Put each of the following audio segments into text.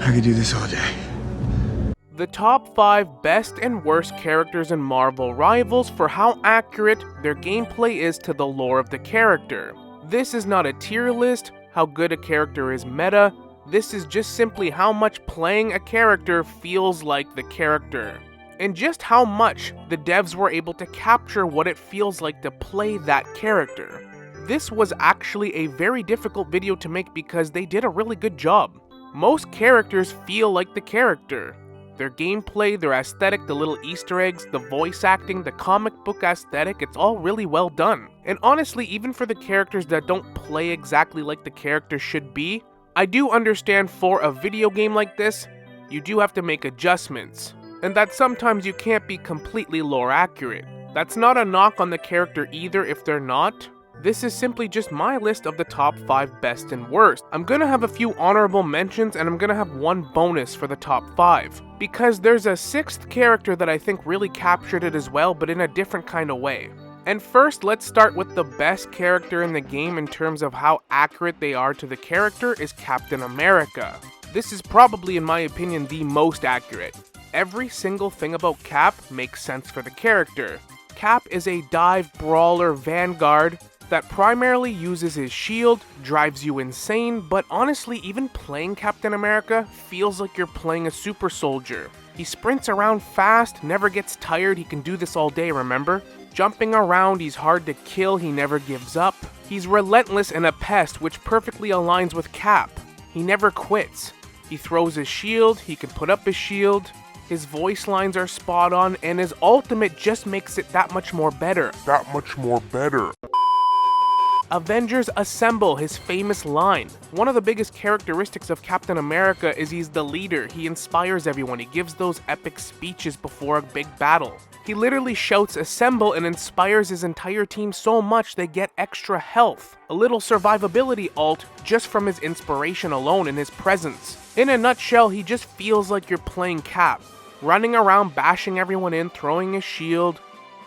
I could do this all day. The top 5 best and worst characters in Marvel Rivals for how accurate their gameplay is to the lore of the character. This is not a tier list, how good a character is meta, this is just simply how much playing a character feels like the character. And just how much the devs were able to capture what it feels like to play that character. This was actually a very difficult video to make because they did a really good job. Most characters feel like the character. Their gameplay, their aesthetic, the little Easter eggs, the voice acting, the comic book aesthetic, it's all really well done. And honestly, even for the characters that don't play exactly like the character should be, I do understand for a video game like this, you do have to make adjustments. And that sometimes you can't be completely lore accurate. That's not a knock on the character either if they're not. This is simply just my list of the top 5 best and worst. I'm gonna have a few honorable mentions and I'm gonna have one bonus for the top 5. Because there's a 6th character that I think really captured it as well, but in a different kind of way. And first, let's start with the best character in the game in terms of how accurate they are to the character is Captain America. This is probably, in my opinion, the most accurate. Every single thing about Cap makes sense for the character. Cap is a dive brawler vanguard that primarily uses his shield, drives you insane, but honestly, even playing Captain America feels like you're playing a super soldier. He sprints around fast, never gets tired, he can do this all day, remember? Jumping around, he's hard to kill, he never gives up. He's relentless and a pest, which perfectly aligns with Cap. He never quits. He throws his shield, he can put up his shield, his voice lines are spot on, and his ultimate just makes it that much more better. Avengers Assemble, his famous line. One of the biggest characteristics of Captain America is he's the leader. He inspires everyone. He gives those epic speeches before a big battle. He literally shouts assemble and inspires his entire team so much they get extra health. A little survivability alt just from his inspiration alone and his presence. In a nutshell, he just feels like you're playing Cap. Running around, bashing everyone in, throwing his shield,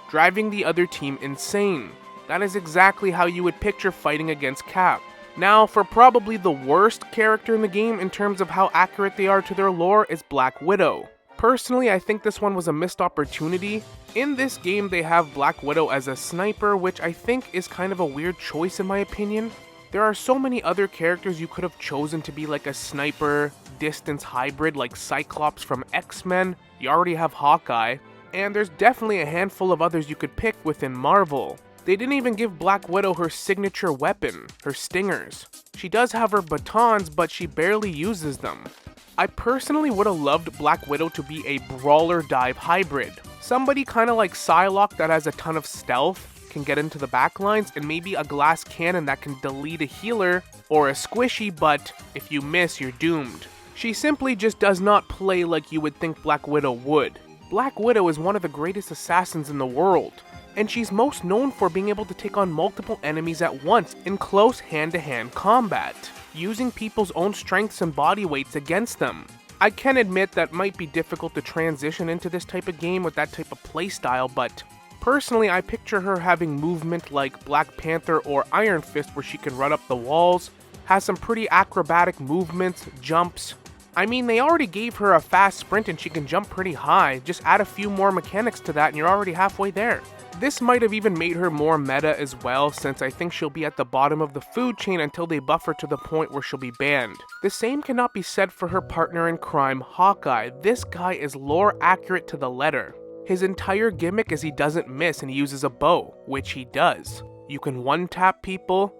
driving the other team insane. That is exactly how you would picture fighting against Cap. Now, for probably the worst character in the game in terms of how accurate they are to their lore is Black Widow. Personally, I think this one was a missed opportunity. In this game, they have Black Widow as a sniper, which I think is kind of a weird choice in my opinion. There are so many other characters you could have chosen to be like a sniper, distance hybrid like Cyclops from X-Men. You already have Hawkeye. And there's definitely a handful of others you could pick within Marvel. They didn't even give Black Widow her signature weapon, her stingers. She does have her batons, but she barely uses them. I personally would have loved Black Widow to be a brawler dive hybrid. Somebody kind of like Psylocke that has a ton of stealth, can get into the backlines, and maybe a glass cannon that can delete a healer, or a squishy, but if you miss, you're doomed. She simply just does not play like you would think Black Widow would. Black Widow is one of the greatest assassins in the world. And she's most known for being able to take on multiple enemies at once in close hand-to-hand combat, using people's own strengths and body weights against them. I can admit that might be difficult to transition into this type of game with that type of playstyle, but personally I picture her having movement like Black Panther or Iron Fist where she can run up the walls, has some pretty acrobatic movements, jumps. I mean, they already gave her a fast sprint and she can jump pretty high, just add a few more mechanics to that and you're already halfway there. This might have even made her more meta as well, since I think she'll be at the bottom of the food chain until they buff her to the point where she'll be banned. The same cannot be said for her partner in crime, Hawkeye. This guy is lore accurate to the letter. His entire gimmick is he doesn't miss and he uses a bow, which he does. You can one-tap people.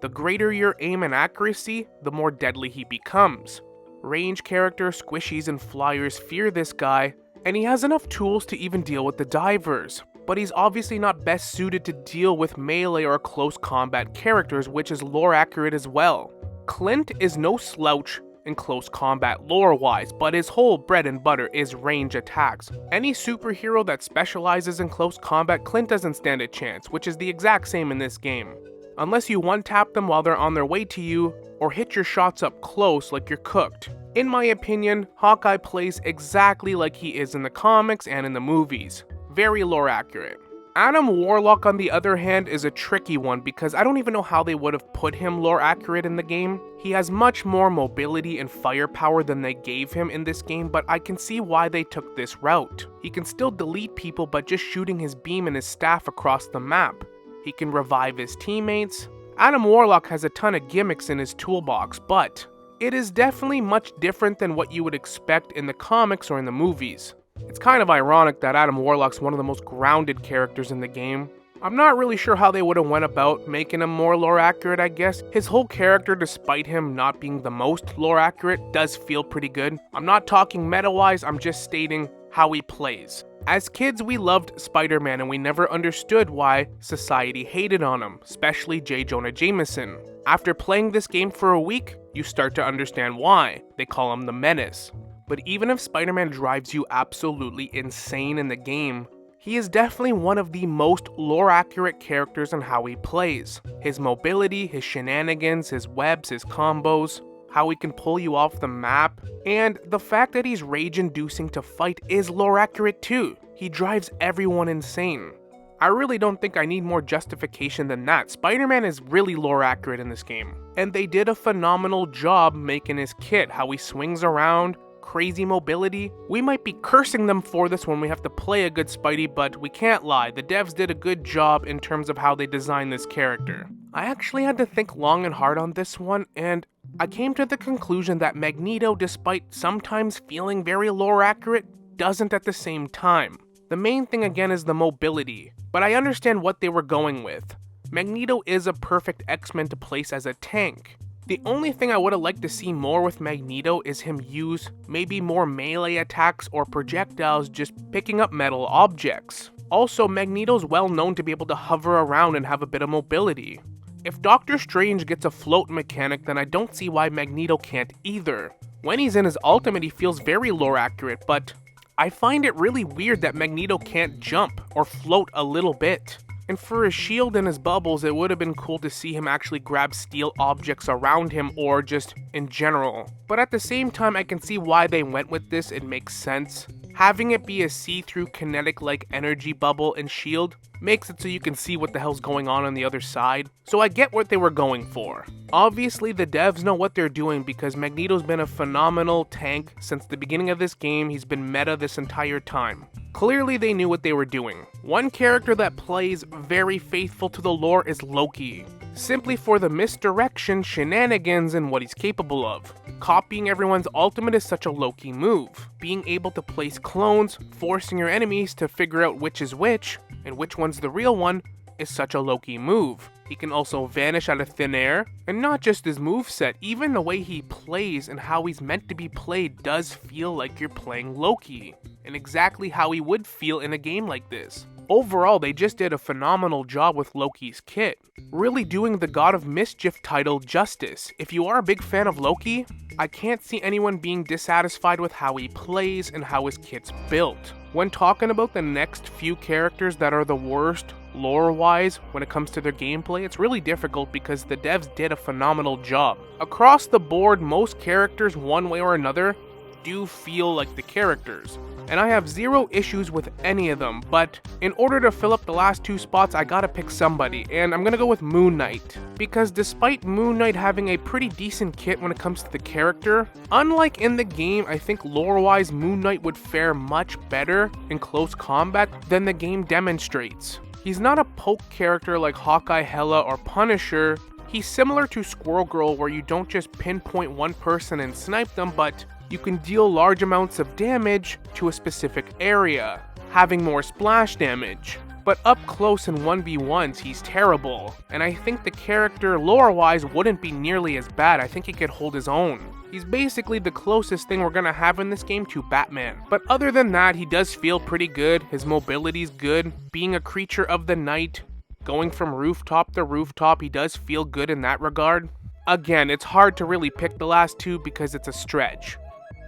The greater your aim and accuracy, the more deadly he becomes. Range characters, squishies, and flyers fear this guy, and he has enough tools to even deal with the divers. But he's obviously not best suited to deal with melee or close combat characters, which is lore accurate as well. Clint is no slouch in close combat lore-wise, but his whole bread and butter is range attacks. Any superhero that specializes in close combat, Clint doesn't stand a chance, which is the exact same in this game. Unless you one-tap them while they're on their way to you, or hit your shots up close like you're cooked. In my opinion, Hawkeye plays exactly like he is in the comics and in the movies. Very lore accurate. Adam Warlock, on the other hand, is a tricky one because I don't even know how they would have put him lore accurate in the game. He has much more mobility and firepower than they gave him in this game, but I can see why they took this route. He can still delete people by just shooting his beam and his staff across the map. He can revive his teammates. Adam Warlock has a ton of gimmicks in his toolbox, but it is definitely much different than what you would expect in the comics or in the movies. It's kind of ironic that Adam Warlock's one of the most grounded characters in the game. I'm not really sure how they would have went about making him more lore accurate, I guess. His whole character, despite him not being the most lore accurate, does feel pretty good. I'm not talking meta-wise, I'm just stating how he plays. As kids, we loved Spider-Man and we never understood why society hated on him, especially J. Jonah Jameson. After playing this game for a week, you start to understand why. They call him the Menace. But even if Spider-Man drives you absolutely insane in the game, he is definitely one of the most lore-accurate characters in how he plays. His mobility, his shenanigans, his webs, his combos, how he can pull you off the map, and the fact that he's rage-inducing to fight is lore-accurate too. He drives everyone insane. I really don't think I need more justification than that. Spider-Man is really lore-accurate in this game. And they did a phenomenal job making his kit, how he swings around, crazy mobility. We might be cursing them for this when we have to play a good Spidey, but we can't lie, the devs did a good job in terms of how they designed this character. I actually had to think long and hard on this one, and I came to the conclusion that Magneto, despite sometimes feeling very lore accurate, doesn't at the same time. The main thing again is the mobility, but I understand what they were going with. Magneto is a perfect X-Men to place as a tank. The only thing I would have liked to see more with Magneto is him use maybe more melee attacks or projectiles just picking up metal objects. Also, Magneto's well known to be able to hover around and have a bit of mobility. If Doctor Strange gets a float mechanic, then I don't see why Magneto can't either. When he's in his ultimate, he feels very lore accurate, but I find it really weird that Magneto can't jump or float a little bit. And for his shield and his bubbles, it would have been cool to see him actually grab steel objects around him or just in general. But at the same time, I can see why they went with this, it makes sense. Having it be a see-through kinetic-like energy bubble and shield makes it so you can see what the hell's going on the other side. So I get what they were going for. Obviously, the devs know what they're doing because Magneto's been a phenomenal tank since the beginning of this game. He's been meta this entire time. Clearly, they knew what they were doing. One character that plays very faithful to the lore is Loki, simply for the misdirection, shenanigans, and what he's capable of. Copying everyone's ultimate is such a Loki move. Being able to place clones, forcing your enemies to figure out which is which, and which one's the real one, is such a Loki move. He can also vanish out of thin air, and not just his moveset, even the way he plays and how he's meant to be played does feel like you're playing Loki, and exactly how he would feel in a game like this. Overall, they just did a phenomenal job with Loki's kit, really doing the God of Mischief title justice. If you are a big fan of Loki, I can't see anyone being dissatisfied with how he plays and how his kit's built. When talking about the next few characters that are the worst lore-wise when it comes to their gameplay, it's really difficult because the devs did a phenomenal job. Across the board, most characters, one way or another, do feel like the characters, and I have zero issues with any of them, but in order to fill up the last two spots, I gotta pick somebody, and I'm gonna go with Moon Knight, because despite Moon Knight having a pretty decent kit when it comes to the character, unlike in the game, I think lore-wise Moon Knight would fare much better in close combat than the game demonstrates. He's not a poke character like Hawkeye, Hela, or Punisher. He's similar to Squirrel Girl, where you don't just pinpoint one person and snipe them, but you can deal large amounts of damage to a specific area, having more splash damage. But up close in 1v1s, he's terrible, and I think the character lore-wise wouldn't be nearly as bad. I think he could hold his own. He's basically the closest thing we're gonna have in this game to Batman. But other than that, he does feel pretty good, his mobility's good, being a creature of the night, going from rooftop to rooftop, he does feel good in that regard. Again, it's hard to really pick the last two because it's a stretch.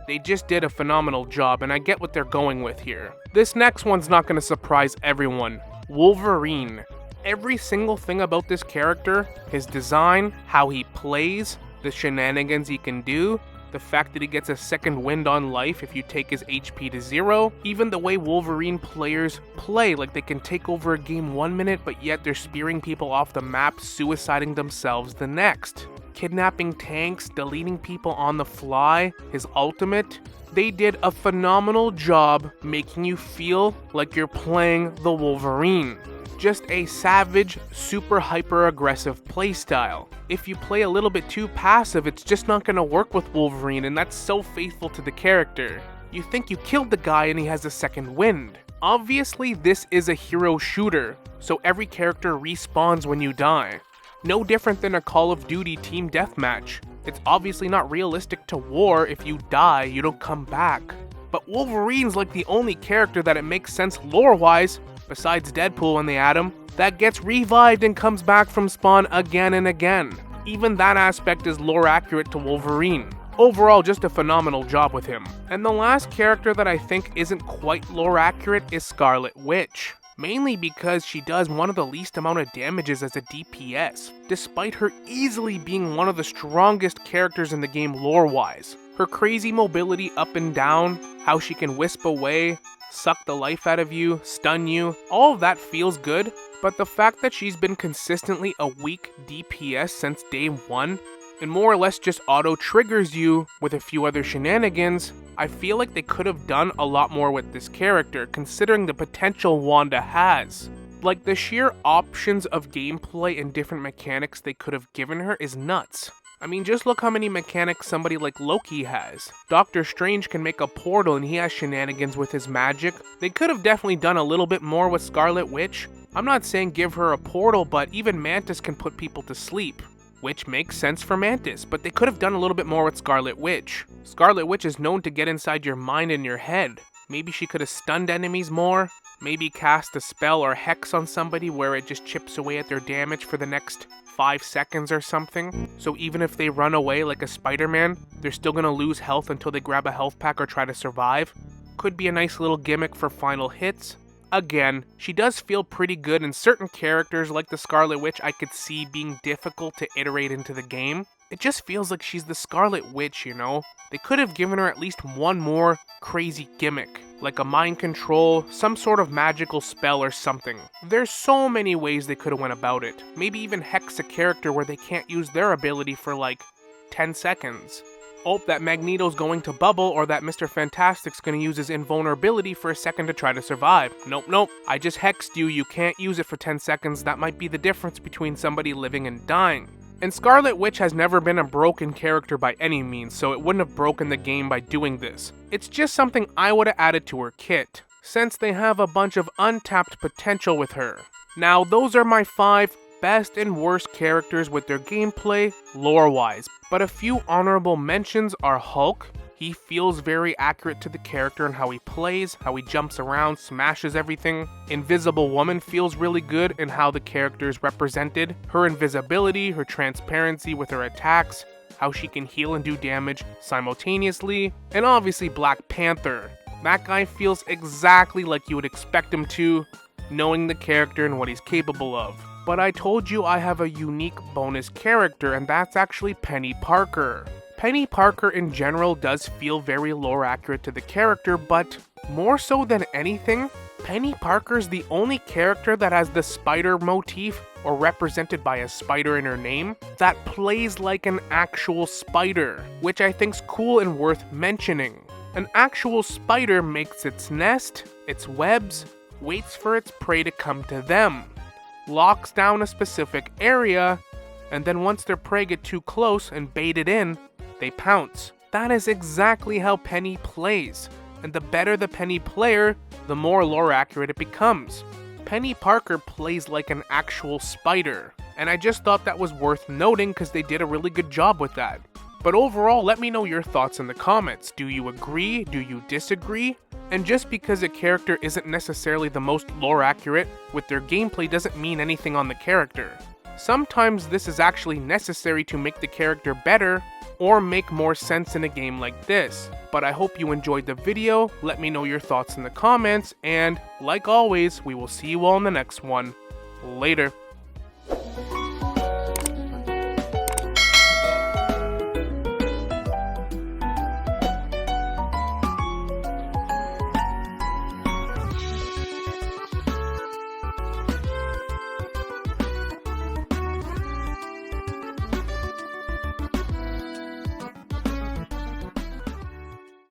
They just did a phenomenal job, and I get what they're going with here. This next one's not gonna surprise everyone. Wolverine. Every single thing about this character, his design, how he plays, the shenanigans he can do, the fact that he gets a second wind on life if you take his HP to 0, even the way Wolverine players play, like they can take over a game 1 minute, but yet they're spearing people off the map, suiciding themselves the next. Kidnapping tanks, deleting people on the fly, his ultimate. They did a phenomenal job making you feel like you're playing the Wolverine. Just a savage, super hyper aggressive playstyle. If you play a little bit too passive, it's just not gonna work with Wolverine, and that's so faithful to the character. You think you killed the guy and he has a second wind. Obviously, this is a hero shooter, so every character respawns when you die. No different than a Call of Duty team deathmatch. It's obviously not realistic to war. If you die, you don't come back. But Wolverine's like the only character that it makes sense lore-wise, besides Deadpool when they add him, that gets revived and comes back from spawn again and again. Even that aspect is lore accurate to Wolverine. Overall, just a phenomenal job with him. And the last character that I think isn't quite lore accurate is Scarlet Witch. Mainly because she does one of the least amount of damages as a DPS, despite her easily being one of the strongest characters in the game lore-wise. Her crazy mobility up and down, how she can wisp away, suck the life out of you, stun you, all of that feels good, but the fact that she's been consistently a weak DPS since day 1, and more or less just auto-triggers you with a few other shenanigans, I feel like they could have done a lot more with this character, considering the potential Wanda has. Like, the sheer options of gameplay and different mechanics they could have given her is nuts. I mean, just look how many mechanics somebody like Loki has. Doctor Strange can make a portal and he has shenanigans with his magic. They could have definitely done a little bit more with Scarlet Witch. I'm not saying give her a portal, but even Mantis can put people to sleep, which makes sense for Mantis, but they could have done a little bit more with Scarlet Witch. Scarlet Witch is known to get inside your mind and your head. Maybe she could have stunned enemies more. Maybe cast a spell or hex on somebody where it just chips away at their damage for the next 5 seconds or something. So even if they run away like a Spider-Man, they're still gonna lose health until they grab a health pack or try to survive. Could be a nice little gimmick for final hits. Again, she does feel pretty good, and certain characters like the Scarlet Witch I could see being difficult to iterate into the game. It just feels like she's the Scarlet Witch, you know? They could have given her at least one more crazy gimmick, like a mind control, some sort of magical spell or something. There's so many ways they could have went about it. Maybe even hex a character where they can't use their ability for like 10 seconds. Oh, that Magneto's going to bubble, or that Mr. Fantastic's gonna use his invulnerability for a second to try to survive. Nope, I just hexed you, you can't use it for 10 seconds, that might be the difference between somebody living and dying. And Scarlet Witch has never been a broken character by any means, so it wouldn't have broken the game by doing this. It's just something I would have added to her kit, since they have a bunch of untapped potential with her. Now, those are my 5 best and worst characters with their gameplay, lore-wise, but a few honorable mentions are Hulk. He feels very accurate to the character and how he plays, how he jumps around, smashes everything. Invisible Woman feels really good in how the character is represented. Her invisibility, her transparency with her attacks, how she can heal and do damage simultaneously. And obviously Black Panther. That guy feels exactly like you would expect him to, knowing the character and what he's capable of. But I told you I have a unique bonus character, and that's actually Penny Parker. Penny Parker in general does feel very lore accurate to the character, but more so than anything, Penny Parker's the only character that has the spider motif, or represented by a spider in her name, that plays like an actual spider, which I think's cool and worth mentioning. An actual spider makes its nest, its webs, waits for its prey to come to them, locks down a specific area, and then once their prey get too close and baited in, they pounce. That is exactly how Penny plays, and the better the Penny player, the more lore accurate it becomes. Penny Parker plays like an actual spider, and I just thought that was worth noting because they did a really good job with that. But overall, let me know your thoughts in the comments. Do you agree? Do you disagree? And just because a character isn't necessarily the most lore accurate with their gameplay doesn't mean anything on the character. Sometimes this is actually necessary to make the character better or make more sense in a game like this. But I hope you enjoyed the video, let me know your thoughts in the comments, and like always, we will see you all in the next one. Later.